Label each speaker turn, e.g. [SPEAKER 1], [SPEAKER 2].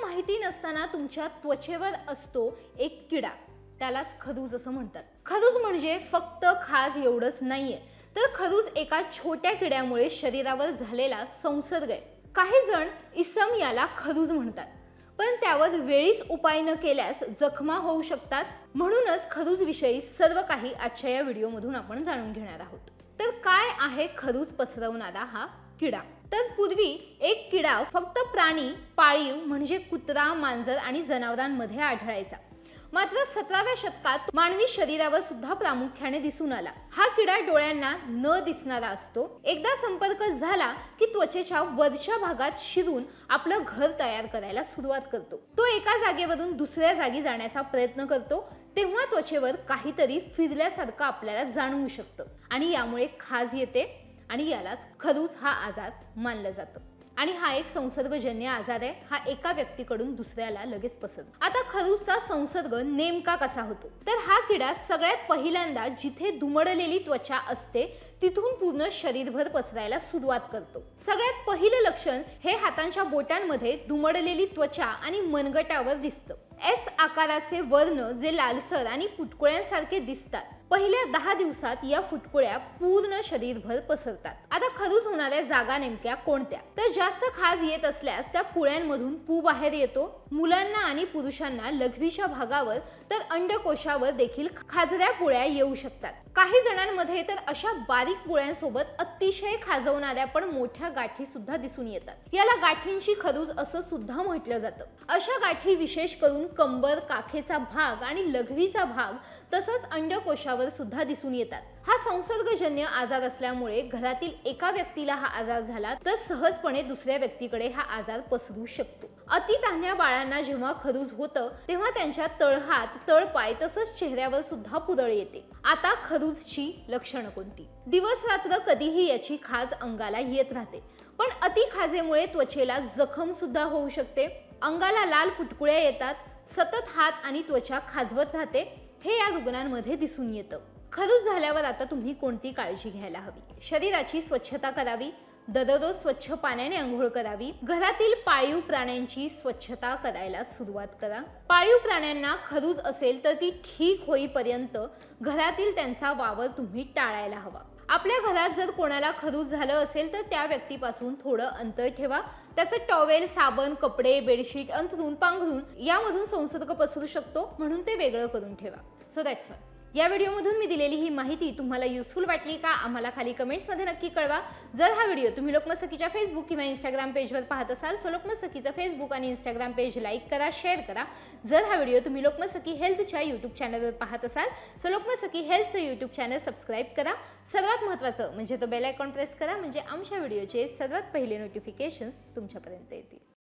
[SPEAKER 1] माहिती नसताना तुमच्या त्वचेवर असतो एक किडा, त्यालाच खरूज असं म्हणतात। खरूज म्हणजे फक्त खाज एवढंच नाहीये, तर खरूज एका छोट्या किड्यामुळे शरीरावर झालेला संसर्ग आहे। काही जण इसम याला खरूज म्हणतात, पण त्यावर वेळीच उपाय न केल्यास जखमा होऊ शकतात। म्हणूनच खरूज विषयी सर्व काही आजच्या या व्हिडिओमधून आपण जाणून घेणार आहोत। तर काय आहे खरूज पसरवणारा हा किडा? तर पूर्वी एक किडा फक्त प्राणी, पाळीव म्हणजे कुत्रा, मांजर आणि जनावरांमध्ये आढळायचा। मात्र 17व्या शतकात मानवी शरीरावर सुद्धा प्रामुख्याने दिसून आला। हा किडा डोळ्यांना न दिसणारा असतो। एकदा संपर्क झाला की त्वचेच्या वरच्या भागात शिरून आपलं घर तयार करायला सुरुवात करतो। तो एका जागेवरून दुसऱ्या जागी जाण्याचा प्रयत्न करतो, तेव्हा त्वचेवर काहीतरी फिरल्यासारखं आपल्याला जाणवू शकतं आणि यामुळे खाज येते आणि यालाच खरूज हा आजार मानलं जातं। आणि हा एक संसर्गजन्य आजार आहे। हा एका व्यक्तीकडून दुसऱ्याला लगेच पसरतो। आता खरूजचा संसर्ग नेमका कसा होतो? तर हा किडा सगळ्यात पहिल्यांदा जिथे दुमडलेली त्वचा असते तिथून पूर्ण शरीरभर पसरायला सुरुवात करतो। सगळ्यात पहिलं लक्षण हे हातांच्या बोटांमध्ये दुमडलेली त्वचा आणि मनगटावर दिसतं। एस आकाराचे वर्ण जे लालसर आणि फुटकुळ्यांसारखे दिसतात, पहिल्या 10 दिवसात या फुटकुळ्या पूर्ण शरीरभर पसरतात। आता खरूज होणाऱ्या जागा नेमक्या कोणत्या? तर जास्त खाज येत असल्यास त्या पुळ्यांमधून पू बाहेर येतो। मुलांना आणि पुरुषांना लघवीच्या भागावर तर अंडकोशावर देखील खाजऱ्या पुळ्या येऊ शकतात। काही जणांमध्ये तर अशा बारीक पुळ्यांसोबत अतिशय खाजवणाऱ्या पण मोठ्या गाठी सुद्धा दिसून येतात। याला गाठींची खरूज असं सुद्धा म्हटलं जातं। अशा गाठी विशेष करून कंबर, काखेचा भाग आणि लघवीचा भाग तसंच अंडकोशावर सुद्धा दिसून येतात। हा संसर्गजन्य आजार असल्यामुळे घरातील एका व्यक्तीला हा आजार झाला तर सहजपणे दुसऱ्या व्यक्तीकडे हा आजार पसरू शकतो। अति तान्ह्या बाळांना जेव्हा खरूज होतं तेव्हा त्यांच्या तळहात, तळपाय तसंच चेहऱ्यावर सुद्धा पुरळ येते। आता खरूजची लक्षणं कोणती? दिवस रात्र कधीही याची खाज अंगाला येत राहते, पण अति खाजेमुळे त्वचेला जखम सुद्धा होऊ शकते। अंगाला लाल फुटकुळ्या येतात, सतत हात आणि त्वचा खाजवत राहते, हे या रुग्णांमध्ये दिसून येतं। खरूज झाल्यावर आता तुम्ही कोणती काळजी घ्यायला हवी? शरीराची स्वच्छता करावी, दररोज स्वच्छ पाण्याने अंघोळ करावी, घरातील पाळीव प्राण्यांची स्वच्छता करायला सुरुवात करा। पाळीव प्राण्यांना खरूज असेल तर ती ठीक होईपर्यंत घरातील त्यांचा वावर तुम्ही टाळायला हवा। आपल्या घरात जर कोणाला खरूज झालं असेल तर त्या व्यक्तीपासून थोडं अंतर ठेवा। त्याचं टॉवेल, साबण, कपडे, बेडशीट अंथरून पांघरून यामधून संसर्ग पसरू शकतो, म्हणून ते वेगळं करून ठेवा। So that's all. या व्हिडिओमधून मी दिलेली ही माहिती तुम्हाला युजफुल वाटली का? आम्हाला खाली कमेंट्समध्ये नक्की कळवा। जर हा व्हिडिओ तुम्ही लोकमत सखीच्या फेसबुक किंवा इंस्टाग्राम पेजवर पाहत असाल तर लोकमत सखीचं फेसबुक आणि इंस्टाग्राम पेज लाईक करा, शेअर करा। जर हा व्हिडिओ तुम्ही लोकमत सखी हेल्थच्या यूट्यूब चॅनलवर पाहत असाल तर लोकमत सखी हेल्थचं यूट्यूब चॅनल सबस्क्राईब करा। सर्वात महत्त्वाचं म्हणजे तो बेल आयकॉन प्रेस करा, म्हणजे आमच्या व्हिडिओचे सर्वात पहिले नोटिफिकेशन्स तुमच्यापर्यंत येतील।